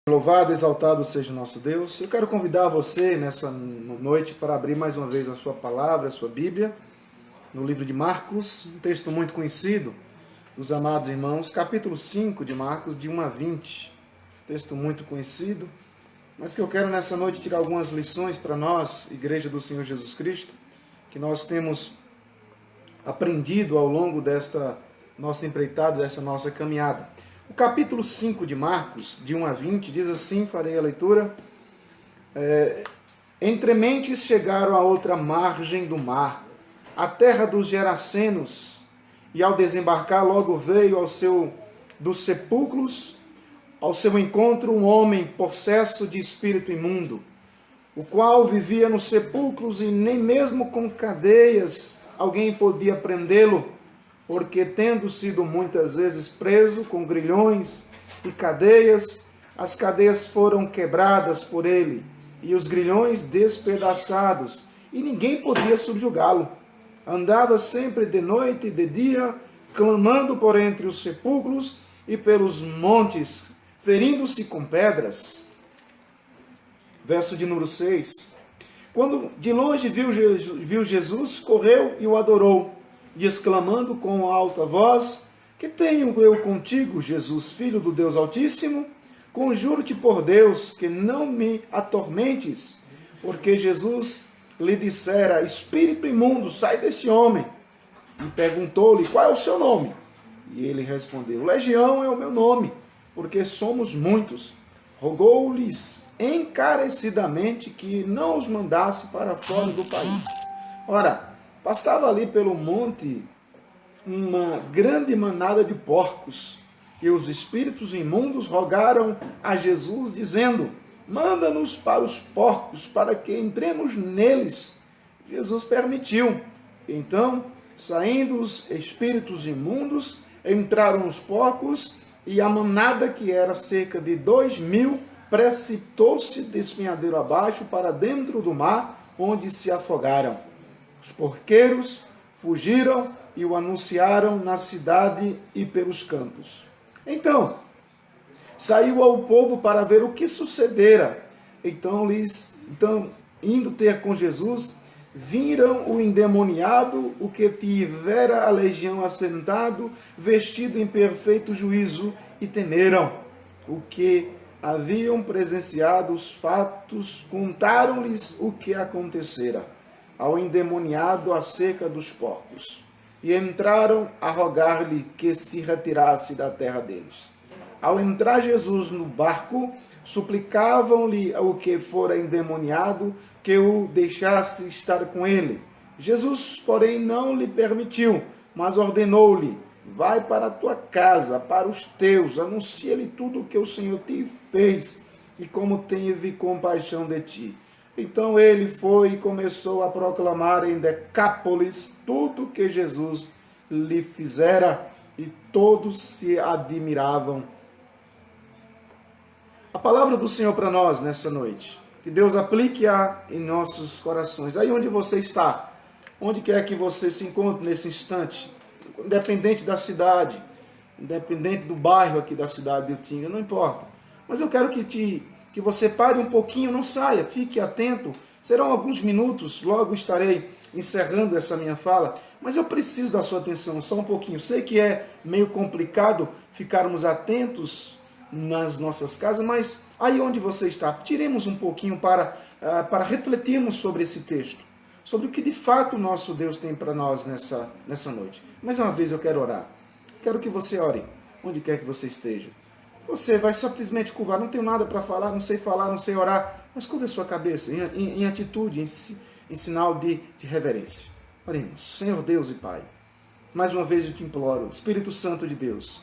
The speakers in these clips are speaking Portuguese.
Louvado, exaltado seja o nosso Deus. Eu quero convidar você nessa noite para abrir mais uma vez a sua palavra, a sua Bíblia, no livro de Marcos, um texto muito conhecido dos amados irmãos, capítulo 5 de Marcos, de 1 a 20. Texto muito conhecido, mas que eu quero nessa noite tirar algumas lições para nós, Igreja do Senhor Jesus Cristo, que nós temos aprendido ao longo desta nossa empreitada, dessa nossa caminhada. O capítulo 5 de Marcos, de 1 a 20, diz assim, farei a leitura. Entre mentes chegaram a outra margem do mar, a terra dos Gerasenos, e ao desembarcar logo veio dos sepulcros ao seu encontro um homem possesso de espírito imundo, o qual vivia nos sepulcros e nem mesmo com cadeias alguém podia prendê-lo, porque tendo sido muitas vezes preso com grilhões e cadeias, as cadeias foram quebradas por ele, e os grilhões despedaçados, e ninguém podia subjugá-lo. Andava sempre de noite e de dia, clamando por entre os sepulcros e pelos montes, ferindo-se com pedras. Verso de número 6. Quando de longe viu Jesus, correu e o adorou, e exclamando com alta voz: que tenho eu contigo, Jesus, Filho do Deus Altíssimo? Conjuro-te por Deus que não me atormentes. Porque Jesus lhe dissera: espírito imundo, sai deste homem. E perguntou-lhe: qual é o seu nome? E ele respondeu: Legião é o meu nome, porque somos muitos. Rogou-lhes encarecidamente que não os mandasse para fora do país. Ora, passava ali pelo monte uma grande manada de porcos, e os espíritos imundos rogaram a Jesus, dizendo: manda-nos para os porcos, para que entremos neles. Jesus permitiu. Então, saindo os espíritos imundos, entraram os porcos, e a manada, que era cerca de 2.000, precipitou-se de despenhadeiro abaixo para dentro do mar, onde se afogaram. Os porqueiros fugiram e o anunciaram na cidade e pelos campos. Então, saiu ao povo para ver o que sucedera. Então, indo ter com Jesus, viram o endemoniado, o que tivera a legião assentado, vestido em perfeito juízo, e temeram. O que haviam presenciado os fatos, contaram-lhes o que acontecera ao endemoniado acerca dos porcos, e entraram a rogar-lhe que se retirasse da terra deles. Ao entrar Jesus no barco, suplicavam-lhe o que fora endemoniado que o deixasse estar com ele. Jesus, porém, não lhe permitiu, mas ordenou-lhe: vai para a tua casa, para os teus, anuncia-lhe tudo o que o Senhor te fez e como teve compaixão de ti. Então ele foi e começou a proclamar em Decápolis tudo que Jesus lhe fizera, e todos se admiravam. A palavra do Senhor para nós nessa noite, que Deus aplique-a em nossos corações. Aí onde você está, onde quer que você se encontre nesse instante, independente da cidade, independente do bairro aqui da cidade de Utinga, não importa. Mas eu quero que você pare um pouquinho, não saia, fique atento. Serão alguns minutos, logo estarei encerrando essa minha fala, mas eu preciso da sua atenção só um pouquinho. Sei que é meio complicado ficarmos atentos nas nossas casas, mas aí onde você está, tiremos um pouquinho para refletirmos sobre esse texto, sobre o que de fato o nosso Deus tem para nós nessa noite. Mais uma vez eu quero orar. Quero que você ore, onde quer que você esteja. Você vai simplesmente curvar, não tenho nada para falar, não sei orar, mas curva a sua cabeça em atitude, em sinal de reverência. Oremos. Senhor Deus e Pai, mais uma vez eu te imploro, Espírito Santo de Deus,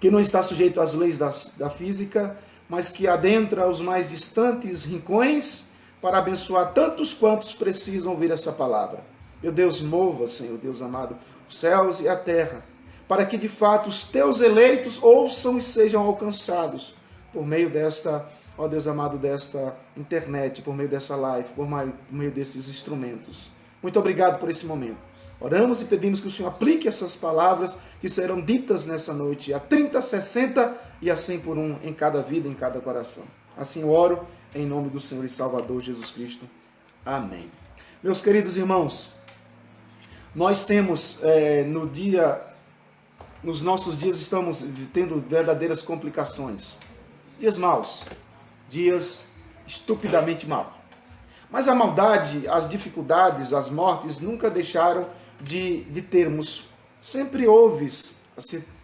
que não está sujeito às leis da física, mas que adentra os mais distantes rincões para abençoar tantos quantos precisam ouvir essa palavra. Meu Deus, mova, Senhor Deus amado, os céus e a terra, para que de fato os teus eleitos ouçam e sejam alcançados por meio desta, ó Deus amado, desta internet, por meio dessa live, por meio desses instrumentos. Muito obrigado por esse momento. Oramos e pedimos que o Senhor aplique essas palavras que serão ditas nessa noite, a 30, 60 e a 100 por um em cada vida, em cada coração. Assim eu oro em nome do Senhor e Salvador Jesus Cristo. Amém. Meus queridos irmãos, nós temos nos nossos dias estamos tendo verdadeiras complicações. Dias maus, dias estupidamente maus. Mas a maldade, as dificuldades, as mortes nunca deixaram de termos. Sempre houve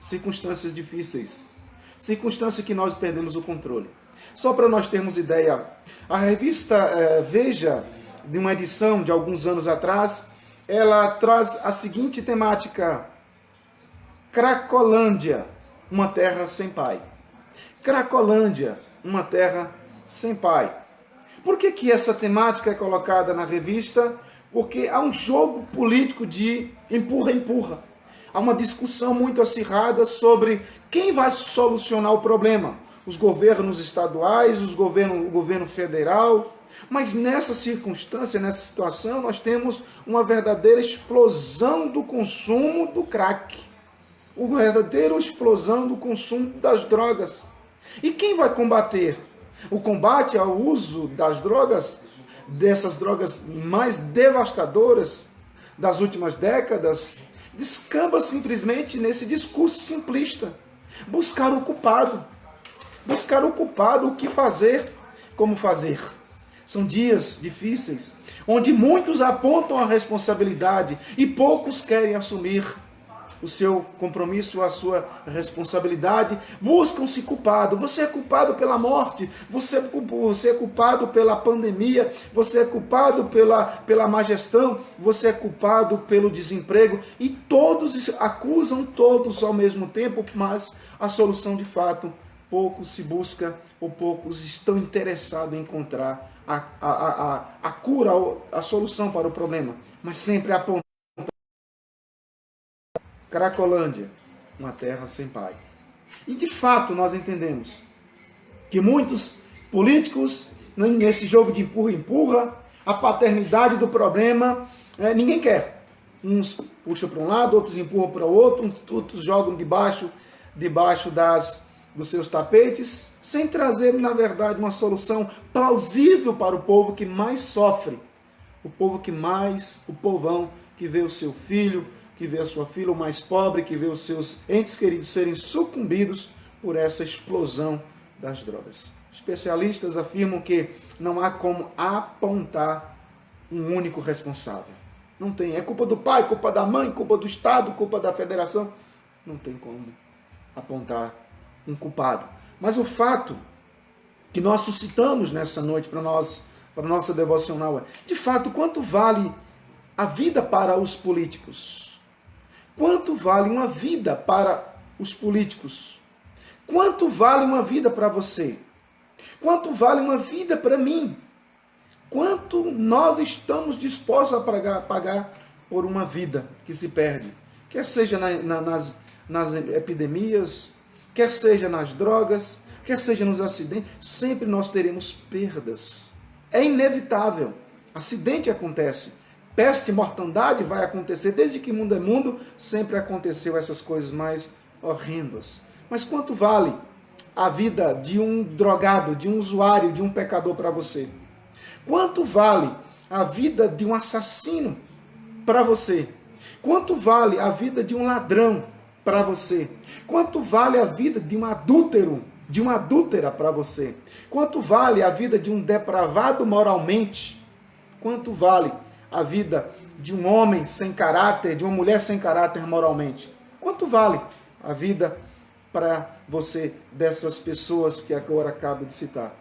circunstâncias difíceis, circunstâncias que nós perdemos o controle. Só para nós termos ideia, a revista Veja, de uma edição de alguns anos atrás, ela traz a seguinte temática: Cracolândia, uma terra sem pai. Cracolândia, uma terra sem pai. Por que essa temática é colocada na revista? Porque há um jogo político de empurra-empurra. Há uma discussão muito acirrada sobre quem vai solucionar o problema. Os governos estaduais, o governo federal. Mas nessa circunstância, nessa situação, nós temos uma verdadeira explosão do consumo do crack. Uma verdadeira explosão do consumo das drogas. E quem vai combater? O combate ao uso das drogas, dessas drogas mais devastadoras das últimas décadas, descamba simplesmente nesse discurso simplista. Buscar o culpado. Buscar o culpado, o que fazer, como fazer. São dias difíceis, onde muitos apontam a responsabilidade e poucos querem assumir o seu compromisso, a sua responsabilidade, buscam-se culpado. Você é culpado pela morte, você é culpado pela pandemia, você é culpado pela má gestão, você é culpado pelo desemprego, e todos acusam todos ao mesmo tempo, mas a solução de fato, poucos se busca, ou poucos estão interessados em encontrar a cura, a solução para o problema, mas sempre apontando Cracolândia, uma terra sem pai. E de fato nós entendemos que muitos políticos, nesse jogo de empurra-empurra, a paternidade do problema, ninguém quer. Uns puxam para um lado, outros empurram para o outro, outros jogam debaixo dos seus tapetes, sem trazer, na verdade, uma solução plausível para o povo que mais sofre. O povão que vê o seu filho, que vê a sua filha, o mais pobre, que vê os seus entes queridos serem sucumbidos por essa explosão das drogas. Especialistas afirmam que não há como apontar um único responsável. Não tem. É culpa do pai, culpa da mãe, culpa do Estado, culpa da federação. Não tem como apontar um culpado. Mas o fato que nós suscitamos nessa noite para a nossa devocional é, de fato, quanto vale a vida para os políticos? Quanto vale uma vida para os políticos? Quanto vale uma vida para você? Quanto vale uma vida para mim? Quanto nós estamos dispostos a pagar por uma vida que se perde? Quer seja nas epidemias, quer seja nas drogas, quer seja nos acidentes, sempre nós teremos perdas. É inevitável. Acidente acontece. Peste e mortandade vai acontecer. Desde que mundo é mundo, sempre aconteceu essas coisas mais horrendas. Mas quanto vale a vida de um drogado, de um usuário, de um pecador para você? Quanto vale a vida de um assassino para você? Quanto vale a vida de um ladrão para você? Quanto vale a vida de um adúltero, de uma adúltera para você? Quanto vale a vida de um depravado moralmente? Quanto vale a vida de um homem sem caráter, de uma mulher sem caráter moralmente? Quanto vale a vida para você dessas pessoas que agora acabo de citar?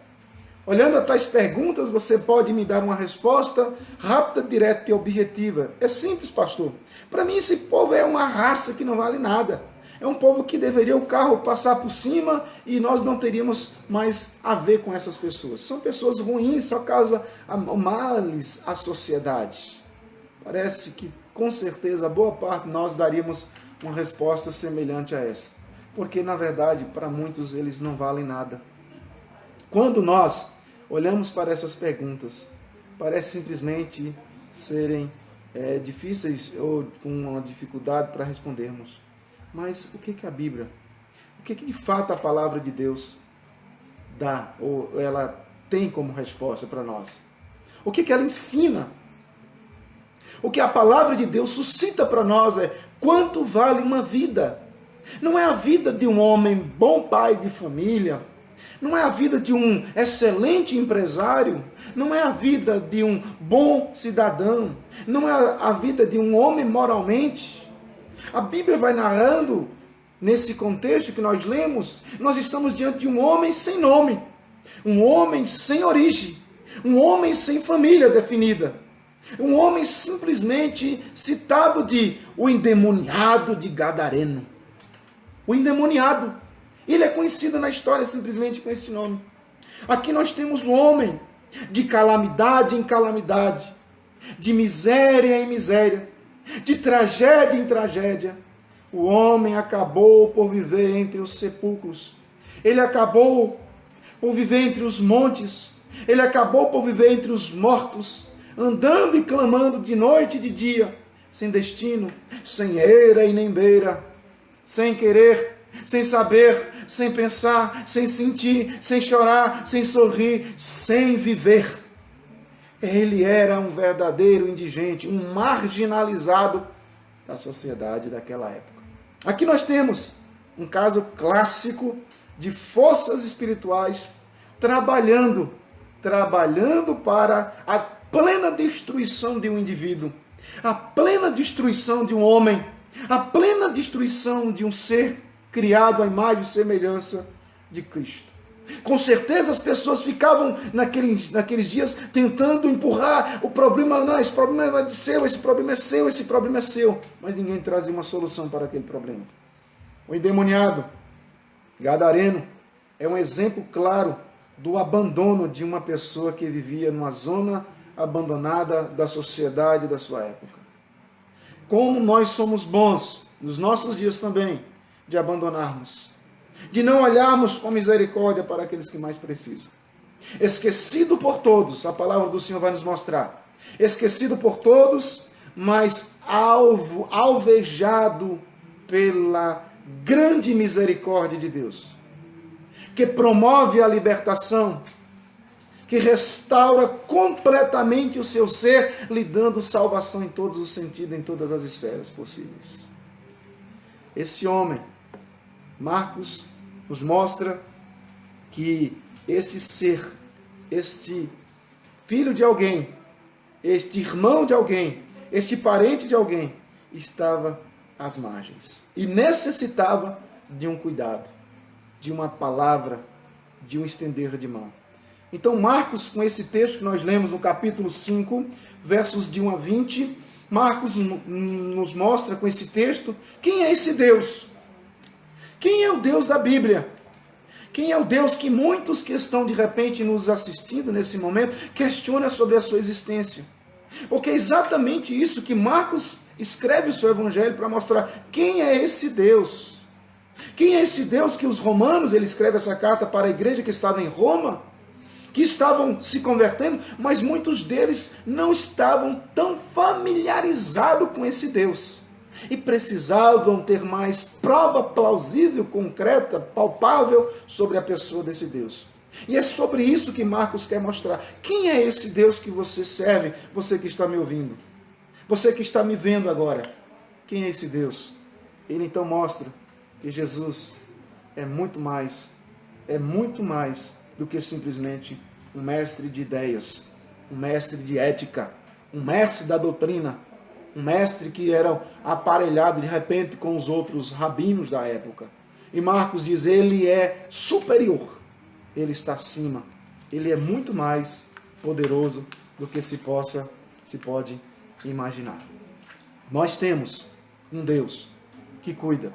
Olhando a tais perguntas, você pode me dar uma resposta rápida, direta e objetiva. É simples, pastor. Para mim, esse povo é uma raça que não vale nada. É um povo que deveria o carro passar por cima e nós não teríamos mais a ver com essas pessoas. São pessoas ruins, só causa males à sociedade. Parece que, com certeza, boa parte nós daríamos uma resposta semelhante a essa. Porque, na verdade, para muitos eles não valem nada. Quando nós olhamos para essas perguntas, parece simplesmente serem difíceis ou com uma dificuldade para respondermos. Mas o que a Bíblia, o que de fato a palavra de Deus dá, ou ela tem como resposta para nós? O que ela ensina? O que a palavra de Deus suscita para nós é quanto vale uma vida. Não é a vida de um homem bom pai de família, não é a vida de um excelente empresário, não é a vida de um bom cidadão, não é a vida de um homem moralmente. A Bíblia vai narrando, nesse contexto que nós lemos, nós estamos diante de um homem sem nome, um homem sem origem, um homem sem família definida, um homem simplesmente citado de o endemoniado de Gadareno. O endemoniado. Ele é conhecido na história simplesmente com esse nome. Aqui nós temos um homem de calamidade em calamidade, de miséria em miséria, de tragédia em tragédia. O homem acabou por viver entre os sepulcros. Ele acabou por viver entre os montes. Ele acabou por viver entre os mortos, andando e clamando de noite e de dia, sem destino, sem eira e nem beira, sem querer, sem saber, sem pensar, sem sentir, sem chorar, sem sorrir, sem viver. Ele era um verdadeiro indigente, um marginalizado da sociedade daquela época. Aqui nós temos um caso clássico de forças espirituais trabalhando para a plena destruição de um indivíduo, a plena destruição de um homem, a plena destruição de um ser criado à imagem e semelhança de Cristo. Com certeza as pessoas ficavam naqueles dias tentando empurrar o problema. Não, esse problema é seu, esse problema é seu, esse problema é seu. Mas ninguém trazia uma solução para aquele problema. O endemoniado Gadareno é um exemplo claro do abandono de uma pessoa que vivia numa zona abandonada da sociedade da sua época. Como nós somos bons, nos nossos dias também, de abandonarmos, de não olharmos com misericórdia para aqueles que mais precisam. Esquecido por todos, a palavra do Senhor vai nos mostrar. Esquecido por todos, mas alvejado pela grande misericórdia de Deus, que promove a libertação, que restaura completamente o seu ser, lhe dando salvação em todos os sentidos, em todas as esferas possíveis. Esse homem, Marcos, nos mostra que este ser, este filho de alguém, este irmão de alguém, este parente de alguém, estava às margens e necessitava de um cuidado, de uma palavra, de um estender de mão. Então Marcos, com esse texto que nós lemos no capítulo 5, versos de 1 a 20, Marcos nos mostra com esse texto quem é esse Deus. Quem é o Deus da Bíblia? Quem é o Deus que muitos que estão de repente nos assistindo nesse momento questionam sobre a sua existência? Porque é exatamente isso que Marcos escreve o seu evangelho para mostrar quem é esse Deus. Quem é esse Deus que os romanos, ele escreve essa carta para a igreja que estava em Roma, que estavam se convertendo, mas muitos deles não estavam tão familiarizados com esse Deus. E precisavam ter mais prova plausível, concreta, palpável sobre a pessoa desse Deus. E é sobre isso que Marcos quer mostrar. Quem é esse Deus que você serve, você que está me ouvindo? Você que está me vendo agora. Quem é esse Deus? Ele então mostra que Jesus é muito mais do que simplesmente um mestre de ideias, um mestre de ética, um mestre da doutrina, um mestre que era aparelhado de repente com os outros rabinos da época. E Marcos diz, ele é superior, ele está acima, ele é muito mais poderoso do que se pode imaginar. Nós temos um Deus que cuida,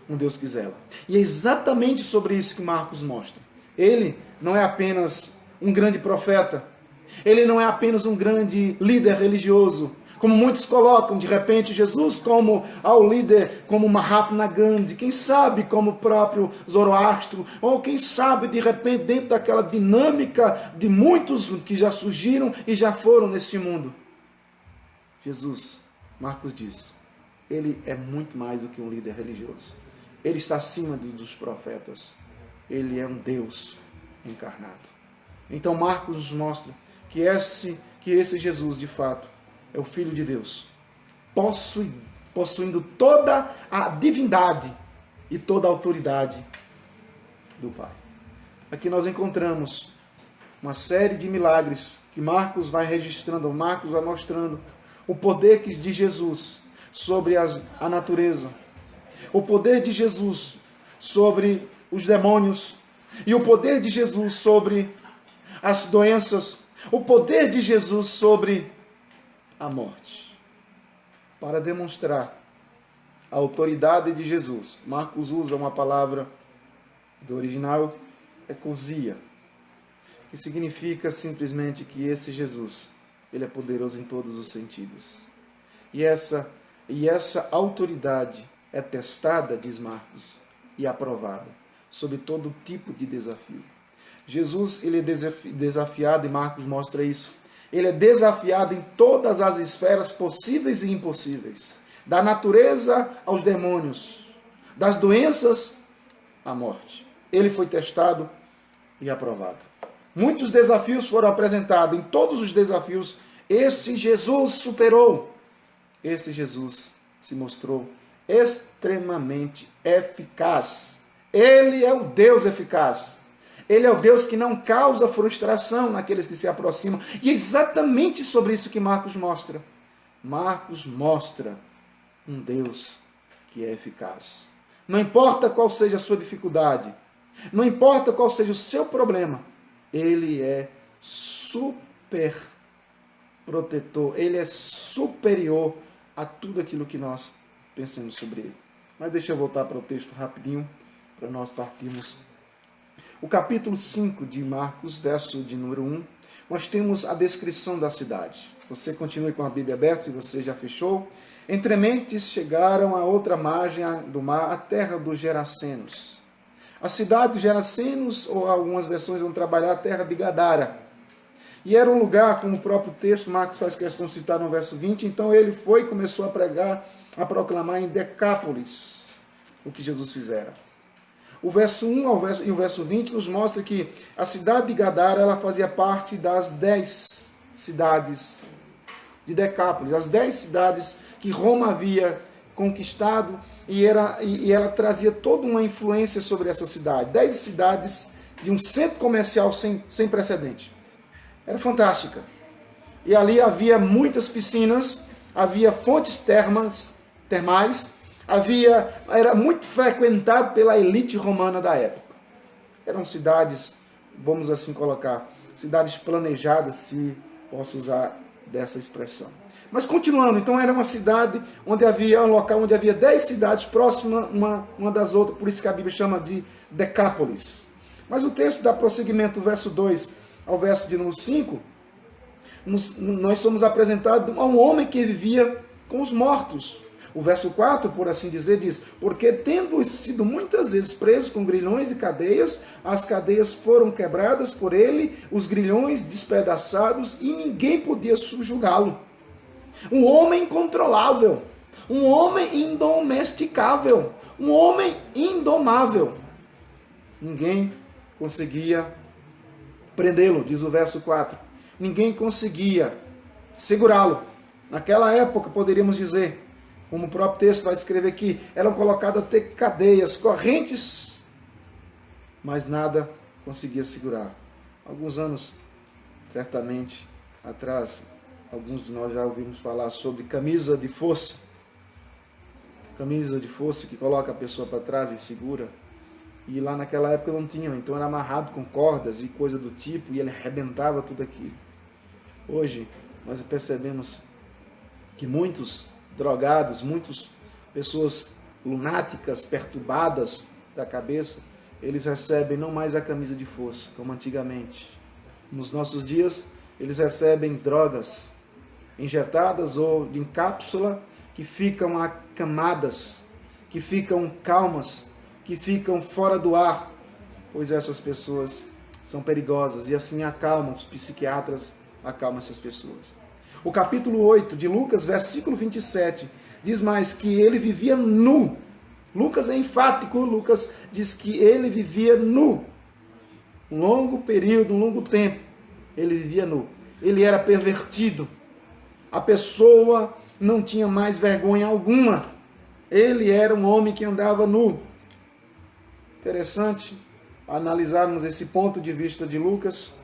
um Deus que zela. E é exatamente sobre isso que Marcos mostra. Ele não é apenas um grande profeta, ele não é apenas um grande líder religioso, como muitos colocam de repente Jesus como ao líder, como Mahatma Gandhi, quem sabe como o próprio Zoroastro, ou quem sabe de repente dentro daquela dinâmica de muitos que já surgiram e já foram nesse mundo. Jesus Marcos diz, ele é muito mais do que um líder religioso. Ele está acima dos profetas. Ele é um Deus encarnado. Então Marcos nos mostra que esse Jesus, de fato, é o Filho de Deus, possuindo toda a divindade e toda a autoridade do Pai. Aqui nós encontramos uma série de milagres que Marcos vai registrando, Marcos vai mostrando o poder de Jesus sobre a natureza, o poder de Jesus sobre os demônios e o poder de Jesus sobre as doenças, o poder de Jesus sobre a morte. Para demonstrar a autoridade de Jesus, Marcos usa uma palavra do original, exousia, que significa simplesmente que esse Jesus, ele é poderoso em todos os sentidos. E essa autoridade é testada, diz Marcos, e aprovada sobre todo tipo de desafio. Jesus, ele é desafiado, e Marcos mostra isso. Ele é desafiado em todas as esferas possíveis e impossíveis. Da natureza aos demônios, das doenças à morte. Ele foi testado e aprovado. Muitos desafios foram apresentados. Em todos os desafios, esse Jesus superou. Esse Jesus se mostrou extremamente eficaz. Ele é o Deus eficaz. Ele é o Deus que não causa frustração naqueles que se aproximam. E é exatamente sobre isso que Marcos mostra. Marcos mostra um Deus que é eficaz. Não importa qual seja a sua dificuldade, não importa qual seja o seu problema, ele é super protetor, ele é superior a tudo aquilo que nós pensamos sobre ele. Mas deixa eu voltar para o texto rapidinho, para nós partirmos. O capítulo 5 de Marcos, verso de número 1, nós temos a descrição da cidade. Você continue com a Bíblia aberta, se você já fechou. Entre mentes chegaram a outra margem do mar, a terra dos Gerasenos. A cidade dos Gerasenos, ou algumas versões vão trabalhar a terra de Gadara. E era um lugar, como o próprio texto, Marcos faz questão de citar no verso 20, então ele foi e começou a pregar, a proclamar em Decápolis o que Jesus fizera. O verso 1 e o verso 20 nos mostra que a cidade de Gadara ela fazia parte das 10 cidades de Decápolis, as 10 cidades que Roma havia conquistado, e ela trazia toda uma influência sobre essa cidade. 10 cidades de um centro comercial sem precedente. Era fantástica. E ali havia muitas piscinas, havia fontes termais, era muito frequentado pela elite romana da época. Eram cidades, vamos assim colocar, cidades planejadas, se posso usar dessa expressão. Mas continuando, então era uma cidade onde havia um local onde havia 10 cidades próximas uma das outras, por isso que a Bíblia chama de Decápolis. Mas o texto dá prosseguimento do verso 2 ao verso de número 5, nós somos apresentados a um homem que vivia com os mortos. O verso 4, por assim dizer, diz: porque tendo sido muitas vezes preso com grilhões e cadeias, as cadeias foram quebradas por ele, os grilhões despedaçados, e ninguém podia subjugá-lo. Um homem incontrolável, um homem indomesticável, um homem indomável. Ninguém conseguia prendê-lo, diz o verso 4. Ninguém conseguia segurá-lo. Naquela época, poderíamos dizer, como o próprio texto vai descrever aqui, eram colocadas até cadeias, correntes, mas nada conseguia segurar. Alguns anos, certamente, atrás, alguns de nós já ouvimos falar sobre camisa de força. Camisa de força que coloca a pessoa para trás e segura. E lá naquela época não tinham, então era amarrado com cordas e coisa do tipo, e ele arrebentava tudo aquilo. Hoje, nós percebemos que muitos drogados, muitas pessoas lunáticas, perturbadas da cabeça, eles recebem não mais a camisa de força, como antigamente. Nos nossos dias, eles recebem drogas injetadas ou em cápsula, que ficam acamadas, que ficam calmas, que ficam fora do ar, pois essas pessoas são perigosas, e assim acalmam, os psiquiatras acalmam essas pessoas. O capítulo 8 de Lucas, versículo 27, diz mais que ele vivia nu. Lucas é enfático, Lucas diz que ele vivia nu. Um longo período, um longo tempo, ele vivia nu. Ele era pervertido. A pessoa não tinha mais vergonha alguma. Ele era um homem que andava nu. Interessante analisarmos esse ponto de vista de Lucas,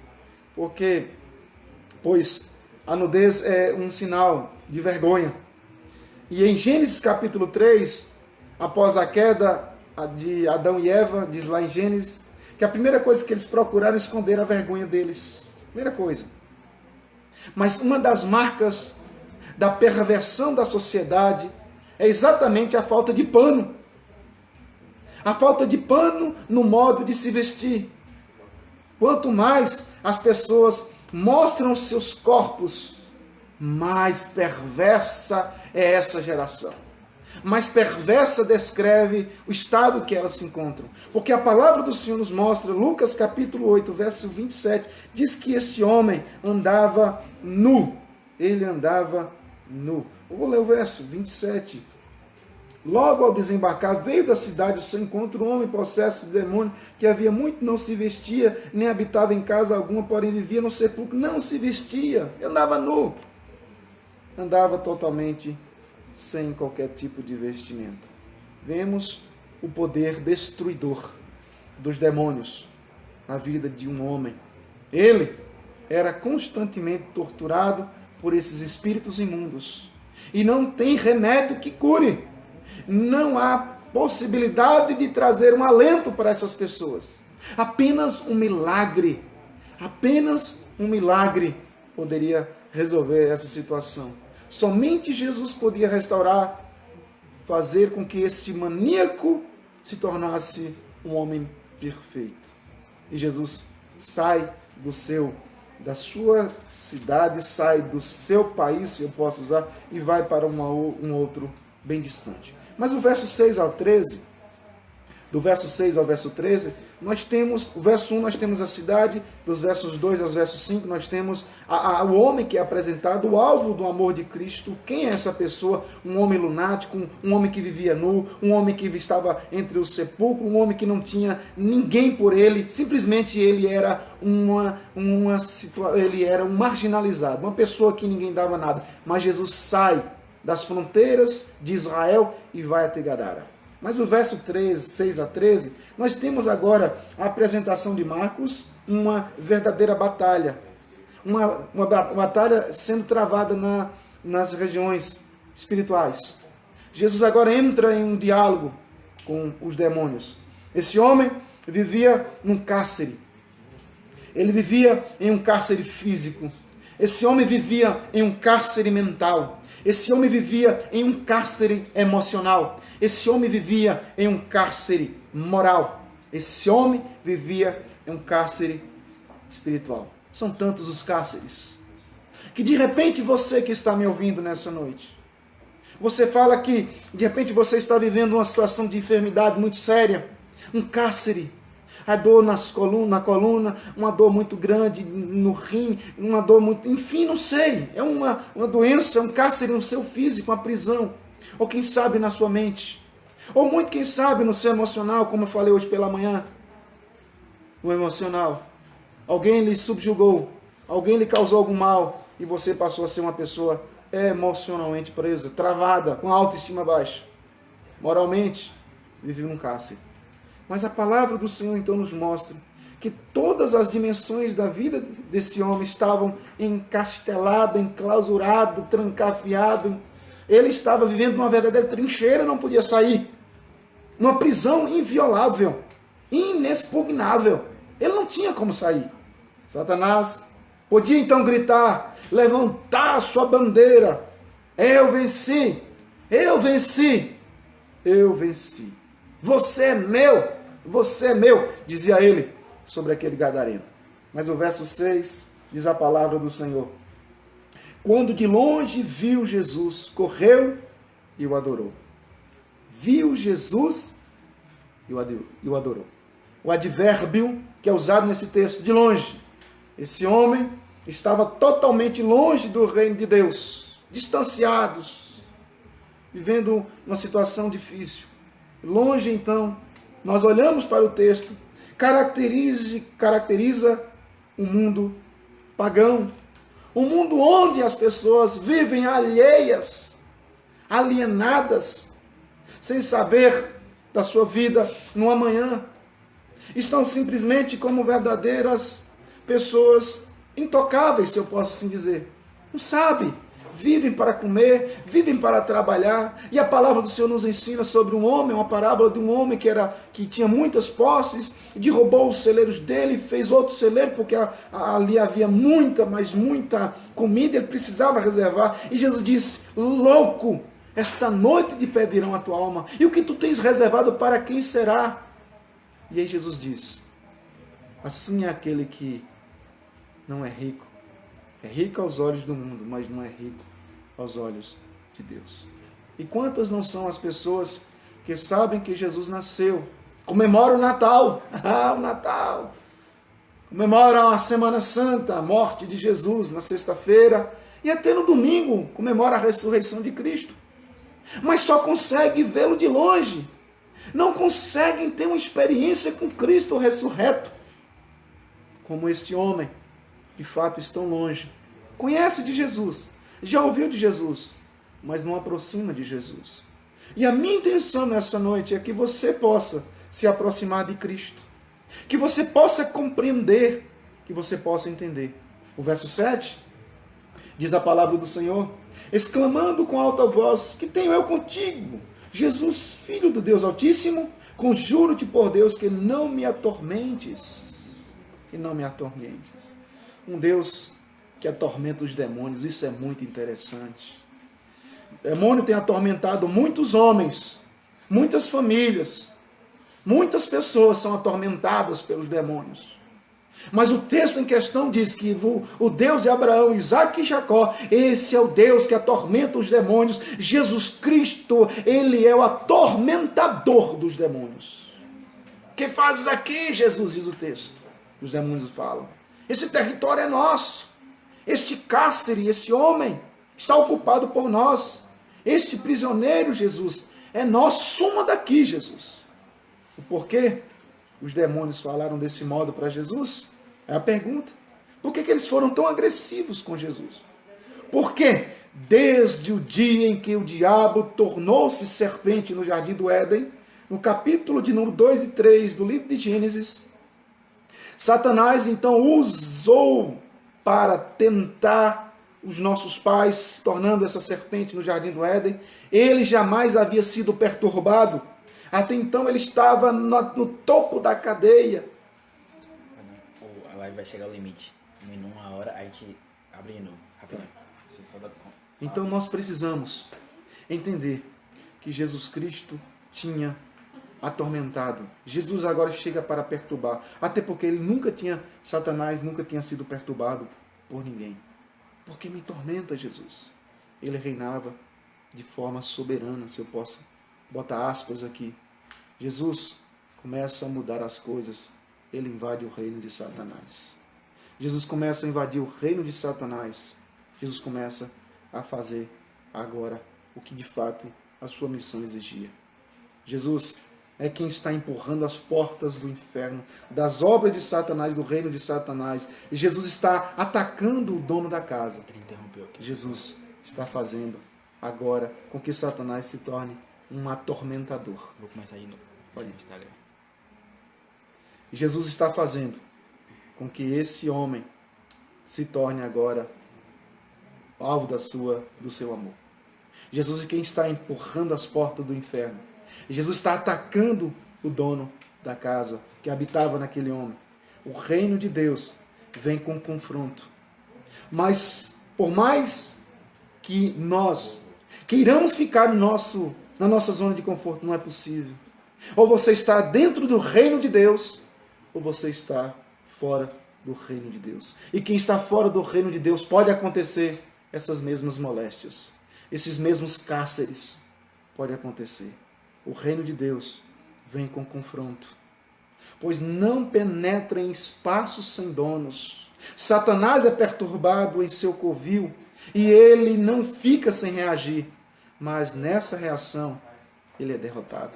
pois a nudez é um sinal de vergonha. E em Gênesis capítulo 3, após a queda de Adão e Eva, diz lá em Gênesis, que a primeira coisa que eles procuraram esconder a vergonha deles. Primeira coisa. Mas uma das marcas da perversão da sociedade é exatamente a falta de pano. A falta de pano no modo de se vestir. Quanto mais as pessoas mostram seus corpos, mais perversa é essa geração. Mais perversa descreve o estado que elas se encontram. Porque a palavra do Senhor nos mostra, Lucas capítulo 8, verso 27, diz que este homem andava nu. Ele andava nu. Eu vou ler o verso 27. Logo ao desembarcar, veio da cidade ao seu encontro um homem possesso de demônio, que havia muito não se vestia, nem habitava em casa alguma, porém vivia no sepulcro. Não se vestia, andava nu. Andava totalmente sem qualquer tipo de vestimenta. Vemos o poder destruidor dos demônios na vida de um homem. Ele era constantemente torturado por esses espíritos imundos. E não tem remédio que cure. Não há possibilidade de trazer um alento para essas pessoas. Apenas um milagre poderia resolver essa situação. Somente Jesus podia restaurar, fazer com que este maníaco se tornasse um homem perfeito. E Jesus sai da sua cidade, sai do seu país, se eu posso usar, e vai para um outro bem distante. Mas o verso 6 ao 13, do verso 6 ao verso 13, nós temos, o verso 1 nós temos a cidade, dos versos 2 aos versos 5 nós temos o homem que é apresentado, o alvo do amor de Cristo. Quem é essa pessoa? Um homem lunático, um homem que vivia nu, um homem que estava entre os sepulcros, um homem que não tinha ninguém por ele, simplesmente ele era ele era um marginalizado, uma pessoa que ninguém dava nada. Mas Jesus sai das fronteiras de Israel e vai até Gadara. Mas o verso 6 a 13, nós temos agora a apresentação de Marcos, uma verdadeira batalha. Uma batalha sendo travada nas regiões espirituais. Jesus agora entra em um diálogo com os demônios. Esse homem vivia num cárcere. Ele vivia em um cárcere físico. Esse homem vivia em um cárcere mental. Esse homem vivia em um cárcere emocional. Esse homem vivia em um cárcere moral. Esse homem vivia em um cárcere espiritual. São tantos os cárceres que de repente você que está me ouvindo nessa noite, você fala que de repente você está vivendo uma situação de enfermidade muito séria, um cárcere. A dor na coluna, uma dor muito grande no rim, uma dor muito... Enfim, não sei. É uma doença, um cárcere no seu físico, uma prisão. Ou quem sabe na sua mente. Ou muito quem sabe no seu emocional, como eu falei hoje pela manhã. O emocional. Alguém lhe subjugou. Alguém lhe causou algum mal. E você passou a ser uma pessoa emocionalmente presa, travada, com autoestima baixa. Moralmente, viveu num cárcere. Mas a palavra do Senhor então nos mostra que todas as dimensões da vida desse homem estavam encasteladas, enclausuradas, trancafiadas. Ele estava vivendo uma verdadeira trincheira, não podia sair. Uma prisão inviolável, inexpugnável. Ele não tinha como sair. Satanás podia então gritar, levantar a sua bandeira. Eu venci, eu venci, eu venci. Você é meu, dizia ele sobre aquele gadareno. Mas o verso 6 diz a palavra do Senhor. Quando de longe viu Jesus, correu e o adorou. Viu Jesus e o adorou. O advérbio que é usado nesse texto, de longe. Esse homem estava totalmente longe do reino de Deus, distanciados, vivendo uma situação difícil. Longe, então, nós olhamos para o texto, caracteriza um mundo pagão, um mundo onde as pessoas vivem alheias, alienadas, sem saber da sua vida no amanhã. Estão simplesmente como verdadeiras pessoas intocáveis, se eu posso assim dizer. Não sabe, vivem para comer, vivem para trabalhar. E a palavra do Senhor nos ensina sobre um homem, uma parábola de um homem que tinha muitas posses, derrubou os celeiros dele, fez outro celeiro, porque ali havia muita, mas muita comida, ele precisava reservar. E Jesus disse: louco, esta noite te pedirão a tua alma, e o que tu tens reservado para quem será? E aí Jesus diz: assim é aquele que não é rico. É rico aos olhos do mundo, mas não é rico aos olhos de Deus. E quantas não são as pessoas que sabem que Jesus nasceu, comemoram o Natal, o Natal, comemoram a Semana Santa, a morte de Jesus na sexta-feira, e até no domingo comemora a ressurreição de Cristo, mas só consegue vê-lo de longe, não conseguem ter uma experiência com Cristo ressurreto, como este homem. De fato estão longe, conhece de Jesus, já ouviu de Jesus, mas não aproxima de Jesus. E a minha intenção nessa noite é que você possa se aproximar de Cristo, que você possa compreender, que você possa entender. O verso 7 diz a palavra do Senhor: exclamando com alta voz: que tenho eu contigo, Jesus, Filho do Deus Altíssimo? Conjuro-te por Deus que não me atormentes, que não me atormentes. Um Deus que atormenta os demônios, isso é muito interessante. O demônio tem atormentado muitos homens, muitas famílias, muitas pessoas são atormentadas pelos demônios. Mas o texto em questão diz que o Deus de Abraão, Isaque e Jacó, esse é o Deus que atormenta os demônios. Jesus Cristo, ele é o atormentador dos demônios. O que fazes aqui, Jesus, diz o texto. Os demônios falam: esse território é nosso. Este cárcere, esse homem, está ocupado por nós. Este prisioneiro, Jesus, é nosso. Suma daqui, Jesus. O porquê os demônios falaram desse modo para Jesus? É a pergunta. Por que eles foram tão agressivos com Jesus? Porque desde o dia em que o diabo tornou-se serpente no jardim do Éden, no capítulo de número 2 e 3 do livro de Gênesis, Satanás então usou para tentar os nossos pais, tornando essa serpente no jardim do Éden. Ele jamais havia sido perturbado. Até então ele estava no topo da cadeia. A live vai chegar ao limite. Em uma hora a gente abre de novo. Rapidinho. Então nós precisamos entender que Jesus Cristo tinha atormentado. Jesus agora chega para perturbar. Até porque Satanás nunca tinha sido perturbado por ninguém. Porque me tormenta, Jesus? Ele reinava de forma soberana, se eu posso botar aspas aqui. Jesus começa a mudar as coisas. Ele invade o reino de Satanás. Jesus começa a invadir o reino de Satanás. Jesus começa a fazer agora o que de fato a sua missão exigia. Jesus é quem está empurrando as portas do inferno, das obras de Satanás, do reino de Satanás. E Jesus está atacando o dono da casa. Ele interrompeu aqui. Jesus está fazendo agora com que Satanás se torne um atormentador. Vou começar de novo. Pode. No Instagram. Jesus está fazendo com que esse homem se torne agora alvo do seu amor. Jesus é quem está empurrando as portas do inferno. Jesus está atacando o dono da casa que habitava naquele homem. O reino de Deus vem com confronto. Mas por mais que nós queiramos ficar na nossa zona de conforto, não é possível. Ou você está dentro do reino de Deus, ou você está fora do reino de Deus. E quem está fora do reino de Deus pode acontecer essas mesmas moléstias, esses mesmos cárceres. Pode acontecer. O reino de Deus vem com confronto, pois não penetra em espaços sem donos, Satanás é perturbado em seu covil e ele não fica sem reagir, mas nessa reação ele é derrotado.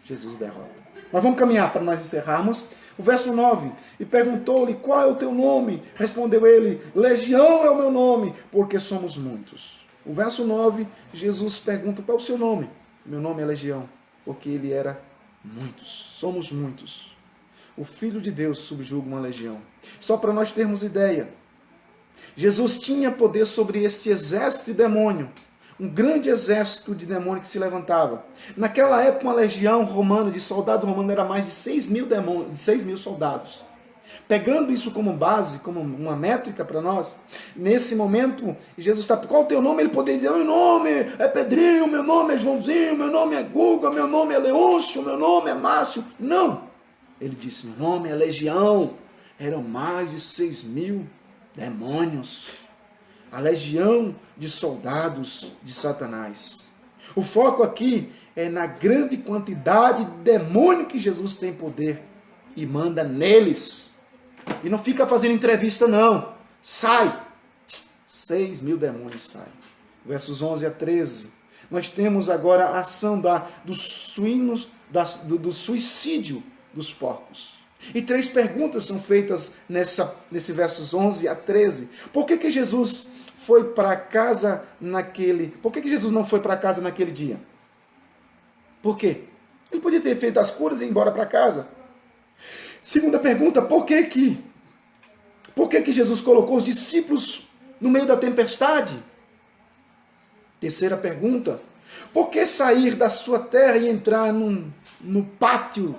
Jesus derrota. Mas vamos caminhar para nós encerrarmos. O verso 9, e perguntou-lhe, qual é o teu nome? Respondeu ele, Legião é o meu nome, porque somos muitos. O verso 9, Jesus pergunta, qual é o seu nome? Meu nome é Legião, porque ele era muitos. Somos muitos. O Filho de Deus subjuga uma legião. Só para nós termos ideia, Jesus tinha poder sobre este exército de demônio, um grande exército de demônio que se levantava. Naquela época, uma legião romana, de soldado romano, era mais de 6 mil demônios, 6 mil soldados. Pegando isso como base, como uma métrica para nós, nesse momento, Jesus está, qual é o teu nome? Ele poderia dizer, meu nome é Pedrinho, meu nome é Joãozinho, meu nome é Guga, meu nome é Leôncio, meu nome é Márcio. Não! Ele disse, meu nome é Legião. Eram mais de 6 mil demônios. A legião de soldados de Satanás. O foco aqui é na grande quantidade de demônio que Jesus tem poder e manda neles. E não fica fazendo entrevista não. Sai! 6 mil demônios saem. Versos 11 a 13. Nós temos agora a ação do suicídio dos porcos. E 3 perguntas são feitas nesse versos 11 a 13. Por que Jesus foi para casa Por que Jesus não foi para casa naquele dia? Por quê? Ele podia ter feito as curas e ir embora para casa. Segunda pergunta, por que Jesus colocou os discípulos no meio da tempestade? Terceira pergunta, por que sair da sua terra e entrar no pátio,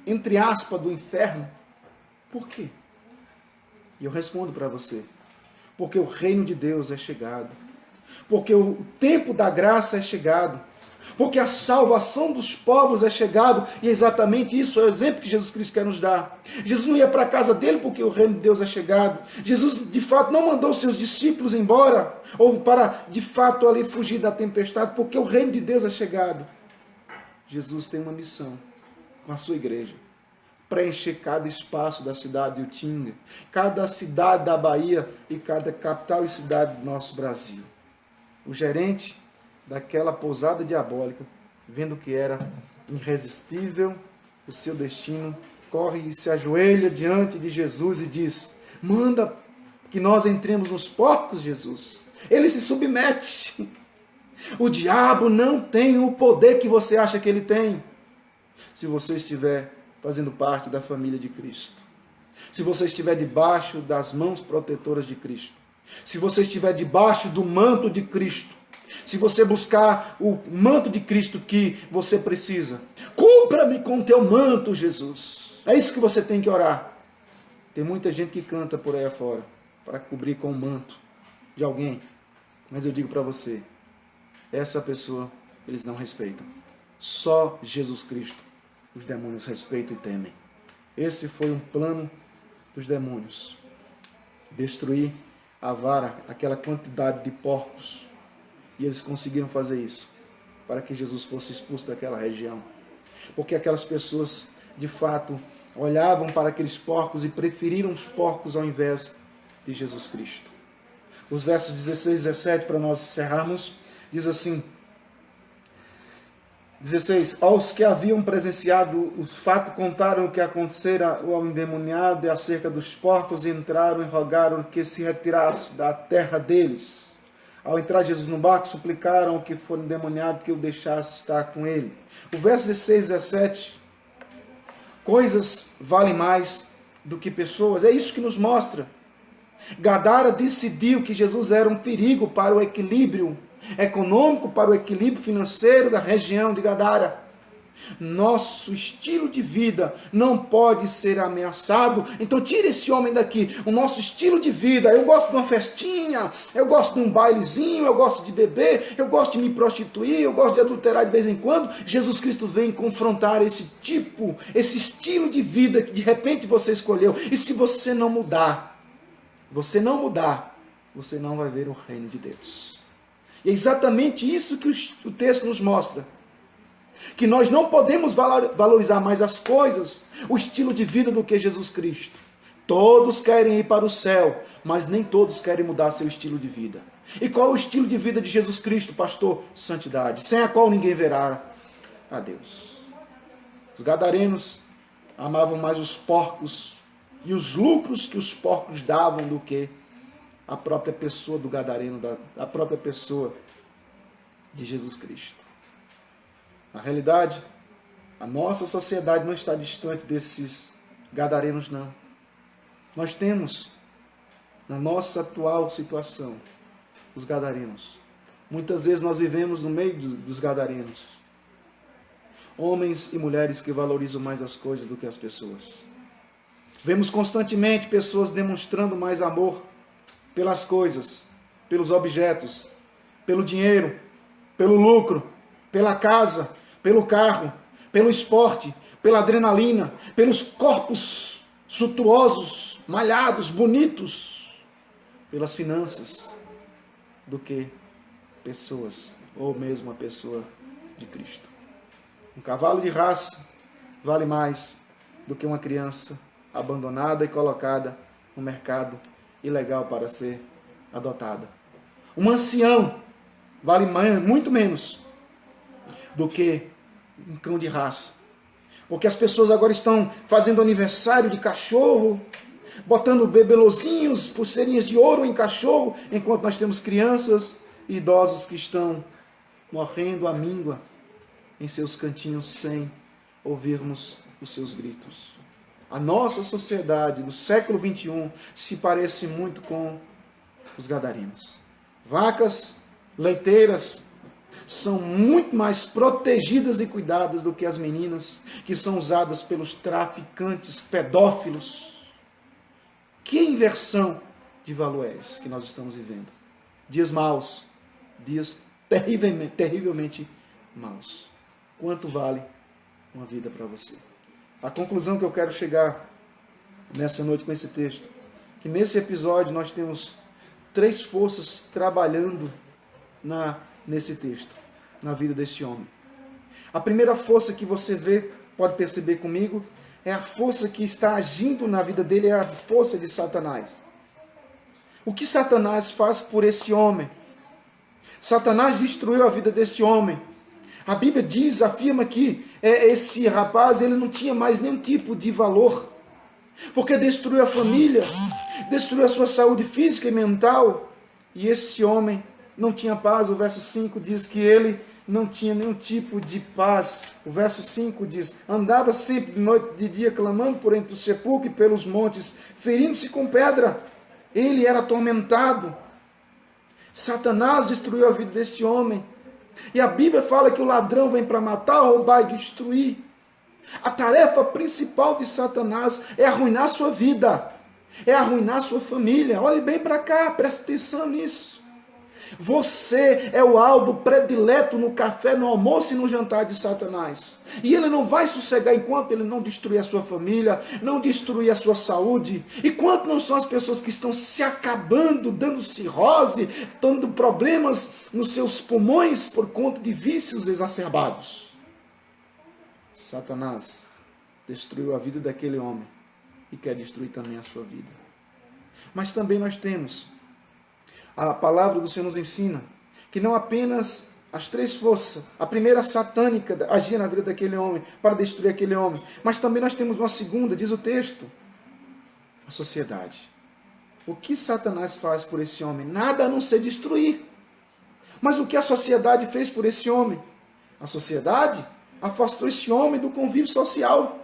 entre aspas, do inferno? Por quê? E eu respondo para você. Porque o reino de Deus é chegado. Porque o tempo da graça é chegado. Porque a salvação dos povos é chegado. E exatamente isso é o exemplo que Jesus Cristo quer nos dar. Jesus não ia para a casa dele porque o reino de Deus é chegado. Jesus, de fato, não mandou seus discípulos embora. Ou para, de fato, ali fugir da tempestade. Porque o reino de Deus é chegado. Jesus tem uma missão com a sua igreja. Preencher cada espaço da cidade de Utinga, cada cidade da Bahia e cada capital e cidade do nosso Brasil. O gerente daquela pousada diabólica, vendo que era irresistível o seu destino, corre e se ajoelha diante de Jesus e diz, manda que nós entremos nos porcos, Jesus. Ele se submete. O diabo não tem o poder que você acha que ele tem. Se você estiver fazendo parte da família de Cristo. Se você estiver debaixo das mãos protetoras de Cristo. Se você estiver debaixo do manto de Cristo. Se você buscar o manto de Cristo que você precisa. Cubra-me com o teu manto, Jesus. É isso que você tem que orar. Tem muita gente que canta por aí afora para cobrir com o manto de alguém. Mas eu digo para você, essa pessoa eles não respeitam. Só Jesus Cristo os demônios respeitam e temem. Esse foi um plano dos demônios. Destruir a vara, aquela quantidade de porcos. E eles conseguiram fazer isso para que Jesus fosse expulso daquela região. Porque aquelas pessoas, de fato, olhavam para aqueles porcos e preferiram os porcos ao invés de Jesus Cristo. Os versos 16 e 17, para nós encerrarmos, diz assim, 16. Aos que haviam presenciado o fato contaram o que acontecera ao endemoniado e acerca dos porcos e entraram e rogaram que se retirasse da terra deles. Ao entrar Jesus no barco, suplicaram ao que for endemoniado que o deixasse estar com ele. O verso 16 e 17. Coisas valem mais do que pessoas. É isso que nos mostra. Gadara decidiu que Jesus era um perigo para o equilíbrio econômico, para o equilíbrio financeiro da região de Gadara. Nosso estilo de vida não pode ser ameaçado, então tira esse homem daqui. O nosso estilo de vida, eu gosto de uma festinha, eu gosto de um bailezinho, eu gosto de beber, eu gosto de me prostituir, eu gosto de adulterar de vez em quando. Jesus Cristo vem confrontar esse estilo de vida que de repente você escolheu. E se você não mudar, você não vai ver o reino de Deus. E é exatamente isso que o texto nos mostra. Que nós não podemos valorizar mais as coisas, o estilo de vida do que Jesus Cristo. Todos querem ir para o céu, mas nem todos querem mudar seu estilo de vida. E qual é o estilo de vida de Jesus Cristo, pastor? Santidade, sem a qual ninguém verá a Deus. Os gadarenos amavam mais os porcos e os lucros que os porcos davam do que a própria pessoa do gadareno, a própria pessoa de Jesus Cristo. Na realidade, a nossa sociedade não está distante desses gadarenos, não. Nós temos, na nossa atual situação, os gadarenos. Muitas vezes nós vivemos no meio dos gadarenos. Homens e mulheres que valorizam mais as coisas do que as pessoas. Vemos constantemente pessoas demonstrando mais amor pelas coisas, pelos objetos, pelo dinheiro, pelo lucro, pela casa, pelo carro, pelo esporte, pela adrenalina, pelos corpos suntuosos, malhados, bonitos, pelas finanças, do que pessoas, ou mesmo a pessoa de Cristo. Um cavalo de raça vale mais do que uma criança abandonada e colocada no mercado ilegal para ser adotada. Um ancião vale muito menos do que um cão de raça. Porque as pessoas agora estão fazendo aniversário de cachorro, botando bebelozinhos, pulseirinhas de ouro em cachorro, enquanto nós temos crianças e idosos que estão morrendo à míngua em seus cantinhos sem ouvirmos os seus gritos. A nossa sociedade do século XXI se parece muito com os gadarenos. Vacas leiteiras são muito mais protegidas e cuidadas do que as meninas que são usadas pelos traficantes pedófilos. Que inversão de valor é esse que nós estamos vivendo? Dias maus, dias terrivelmente maus. Quanto vale uma vida para você? A conclusão que eu quero chegar nessa noite com esse texto, que nesse episódio nós temos 3 forças trabalhando nesse texto, na vida deste homem. A primeira força que você vê, pode perceber comigo, é a força que está agindo na vida dele, é a força de Satanás. O que Satanás faz por esse homem? Satanás destruiu a vida deste homem. A Bíblia diz, afirma que esse rapaz ele não tinha mais nenhum tipo de valor, porque destruiu a família, destruiu a sua saúde física e mental, e esse homem não tinha paz. O verso 5 diz que ele não tinha nenhum tipo de paz. O verso 5 diz, andava sempre de noite e de dia, clamando por entre o sepulcro e pelos montes, ferindo-se com pedra. Ele era atormentado. Satanás destruiu a vida deste homem. E a Bíblia fala que o ladrão vem para matar, roubar e destruir. A tarefa principal de Satanás é arruinar sua vida, é arruinar sua família. Olhe bem para cá, preste atenção nisso. Você é o alvo predileto no café, no almoço e no jantar de Satanás. E ele não vai sossegar enquanto ele não destruir a sua família, não destruir a sua saúde. E quanto não são as pessoas que estão se acabando, dando cirrose, dando problemas nos seus pulmões por conta de vícios exacerbados. Satanás destruiu a vida daquele homem e quer destruir também a sua vida. Mas também nós temos a palavra do Senhor nos ensina que não apenas as 3 forças, a primeira satânica agia na vida daquele homem para destruir aquele homem, mas também nós temos uma segunda, diz o texto, a sociedade. O que Satanás faz por esse homem? Nada a não ser destruir. Mas o que a sociedade fez por esse homem? A sociedade afastou esse homem do convívio social.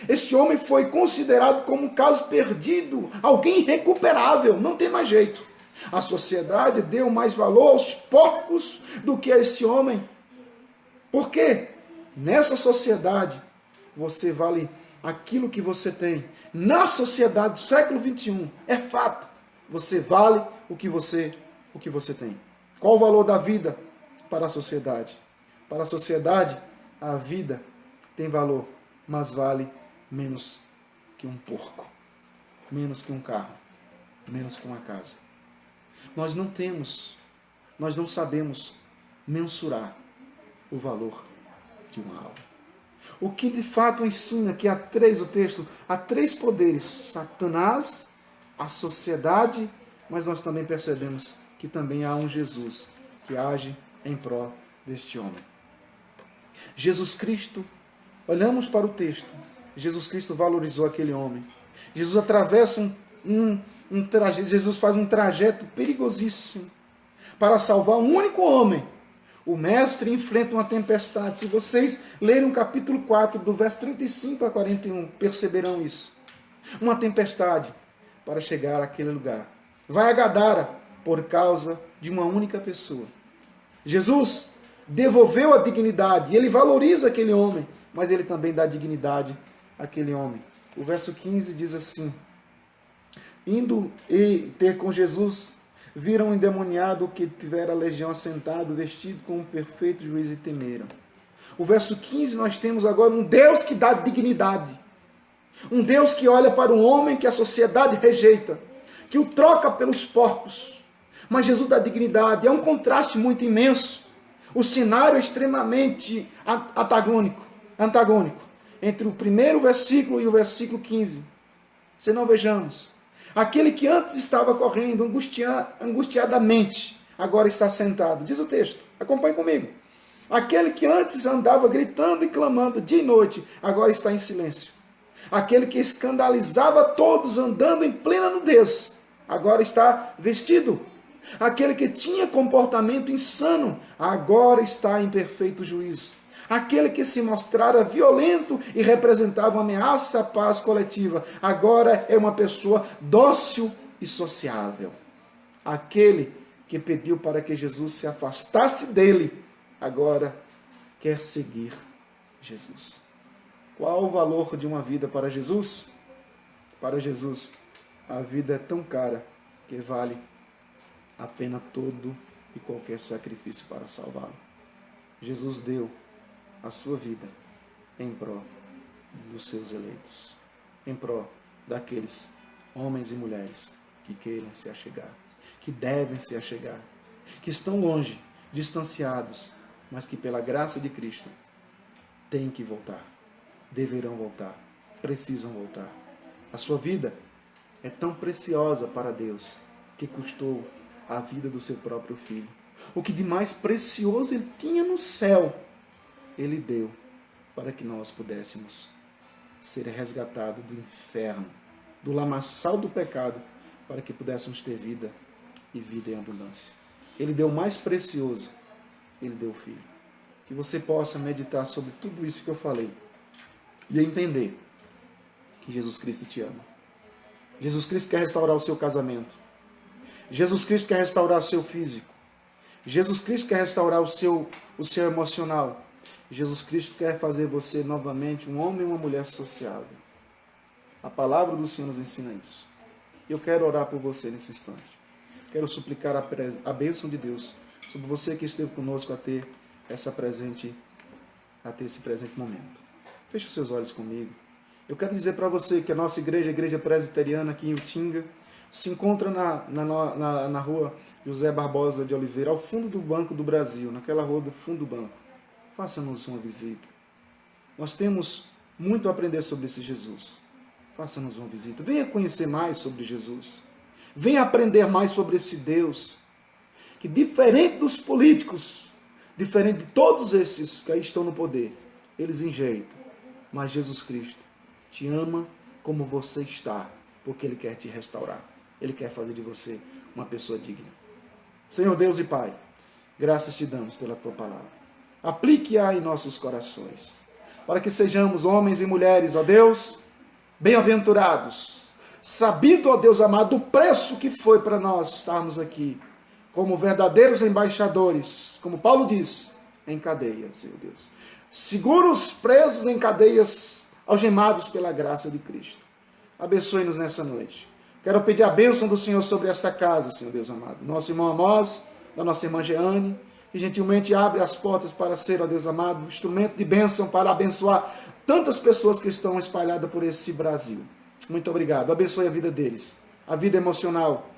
Esse homem foi considerado como um caso perdido, alguém irrecuperável, não tem mais jeito. A sociedade deu mais valor aos porcos do que a esse homem. Por quê? Nessa sociedade, você vale aquilo que você tem. Na sociedade do século XXI, é fato, você vale o que você tem. Qual o valor da vida para a sociedade? Para a sociedade, a vida tem valor, mas vale menos que um porco, menos que um carro, menos que uma casa. Nós não sabemos mensurar o valor de uma alma. O que de fato ensina que há 3 poderes, Satanás, a sociedade, mas nós também percebemos que também há um Jesus que age em prol deste homem. Jesus Cristo, olhamos para o texto, Jesus Cristo valorizou aquele homem. Jesus atravessa Jesus faz um trajeto perigosíssimo para salvar um único homem. O mestre enfrenta uma tempestade. Se vocês lerem o capítulo 4, do verso 35 a 41, perceberão isso. Uma tempestade para chegar àquele lugar. Vai a Gadara por causa de uma única pessoa. Jesus devolveu a dignidade, e ele valoriza aquele homem, mas ele também dá dignidade àquele homem. O verso 15 diz assim: indo e ter com Jesus, viram um endemoniado que tivera a legião assentado, vestido com um perfeito juízo e temeram. O verso 15 nós temos agora um Deus que dá dignidade. Um Deus que olha para um homem que a sociedade rejeita, que o troca pelos porcos. Mas Jesus dá dignidade. É um contraste muito imenso. O cenário é extremamente antagônico entre o primeiro versículo e o versículo 15. Se não vejamos, aquele que antes estava correndo angustiadamente, agora está sentado. Diz o texto, acompanhe comigo. Aquele que antes andava gritando e clamando dia e noite, agora está em silêncio. Aquele que escandalizava todos andando em plena nudez, agora está vestido. Aquele que tinha comportamento insano, agora está em perfeito juízo. Aquele que se mostrara violento e representava uma ameaça à paz coletiva, agora é uma pessoa dócil e sociável. Aquele que pediu para que Jesus se afastasse dele, agora quer seguir Jesus. Qual o valor de uma vida para Jesus? Para Jesus, a vida é tão cara que vale a pena todo e qualquer sacrifício para salvá-lo. Jesus deu a sua vida em prol dos seus eleitos, em prol daqueles homens e mulheres que queiram se achegar, que devem se achegar, que estão longe, distanciados, mas que pela graça de Cristo têm que voltar, deverão voltar, precisam voltar. A sua vida é tão preciosa para Deus que custou a vida do seu próprio filho. O que de mais precioso ele tinha no céu, ele deu para que nós pudéssemos ser resgatados do inferno, do lamaçal do pecado, para que pudéssemos ter vida e vida em abundância. Ele deu o mais precioso, ele deu o filho. Que você possa meditar sobre tudo isso que eu falei e entender que Jesus Cristo te ama. Jesus Cristo quer restaurar o seu casamento. Jesus Cristo quer restaurar o seu físico. Jesus Cristo quer restaurar o seu emocional. Jesus Cristo quer fazer você novamente um homem e uma mulher sociável. A palavra do Senhor nos ensina isso. Eu quero orar por você nesse instante. Quero suplicar a bênção de Deus sobre você que esteve conosco a ter esse presente momento. Feche os seus olhos comigo. Eu quero dizer para você que a nossa igreja, a Igreja Presbiteriana aqui em Utinga, se encontra na rua José Barbosa de Oliveira, ao fundo do Banco do Brasil, naquela rua do fundo do banco. Faça-nos uma visita. Nós temos muito a aprender sobre esse Jesus. Faça-nos uma visita. Venha conhecer mais sobre Jesus. Venha aprender mais sobre esse Deus, que diferente dos políticos, diferente de todos esses que aí estão no poder, eles enjeitam. Mas Jesus Cristo te ama como você está, porque Ele quer te restaurar. Ele quer fazer de você uma pessoa digna. Senhor Deus e Pai, graças te damos pela Tua palavra. Aplique-a em nossos corações, para que sejamos homens e mulheres, ó Deus, bem-aventurados, sabido, ó Deus amado, o preço que foi para nós estarmos aqui, como verdadeiros embaixadores, como Paulo diz, em cadeias, Senhor Deus. Seguros, presos em cadeias, algemados pela graça de Cristo. Abençoe-nos nessa noite. Quero pedir a bênção do Senhor sobre esta casa, Senhor Deus amado. Nosso irmão Amós, da nossa irmã Jeane, que gentilmente abre as portas para ser, ó Deus amado, instrumento de bênção para abençoar tantas pessoas que estão espalhadas por esse Brasil. Muito obrigado. Abençoe a vida deles, a vida emocional,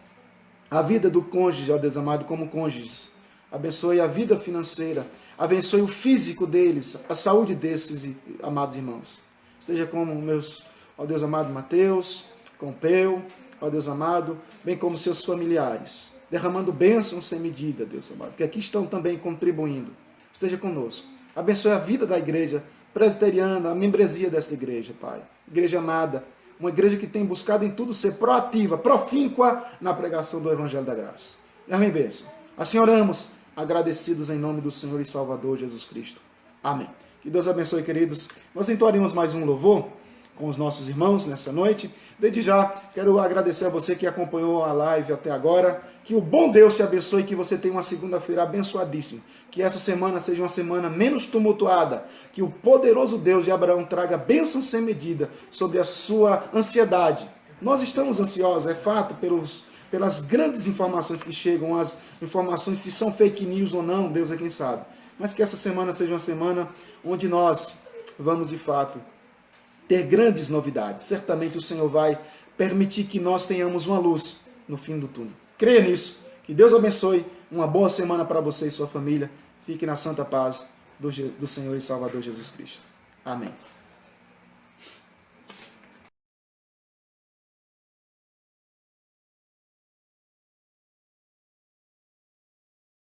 a vida do cônjuge, ó Deus amado, como cônjuges. Abençoe a vida financeira, abençoe o físico deles, a saúde desses amados irmãos. Esteja com meus, ó Deus amado, Mateus, com Peu, ó Deus amado, bem como seus familiares, derramando bênçãos sem medida, Deus amado, que aqui estão também contribuindo. Esteja conosco. Abençoe a vida da igreja presbiteriana, a membresia desta igreja, Pai. Igreja amada, uma igreja que tem buscado em tudo ser proativa, profíncua na pregação do Evangelho da Graça. Amém, bênção. Assim oramos, agradecidos em nome do Senhor e Salvador Jesus Cristo. Amém. Que Deus abençoe, queridos. Nós entoaremos mais um louvor com os nossos irmãos nessa noite. Desde já, quero agradecer a você que acompanhou a live até agora. Que o bom Deus te abençoe e que você tenha uma segunda-feira abençoadíssima. Que essa semana seja uma semana menos tumultuada. Que o poderoso Deus de Abraão traga bênção sem medida sobre a sua ansiedade. Nós estamos ansiosos, é fato, pelas grandes informações que chegam, as informações se são fake news ou não, Deus é quem sabe. Mas que essa semana seja uma semana onde nós vamos, de fato, ter grandes novidades. Certamente o Senhor vai permitir que nós tenhamos uma luz no fim do túnel. Creia nisso. Que Deus abençoe. Uma boa semana para você e sua família. Fique na santa paz do Senhor e Salvador Jesus Cristo. Amém.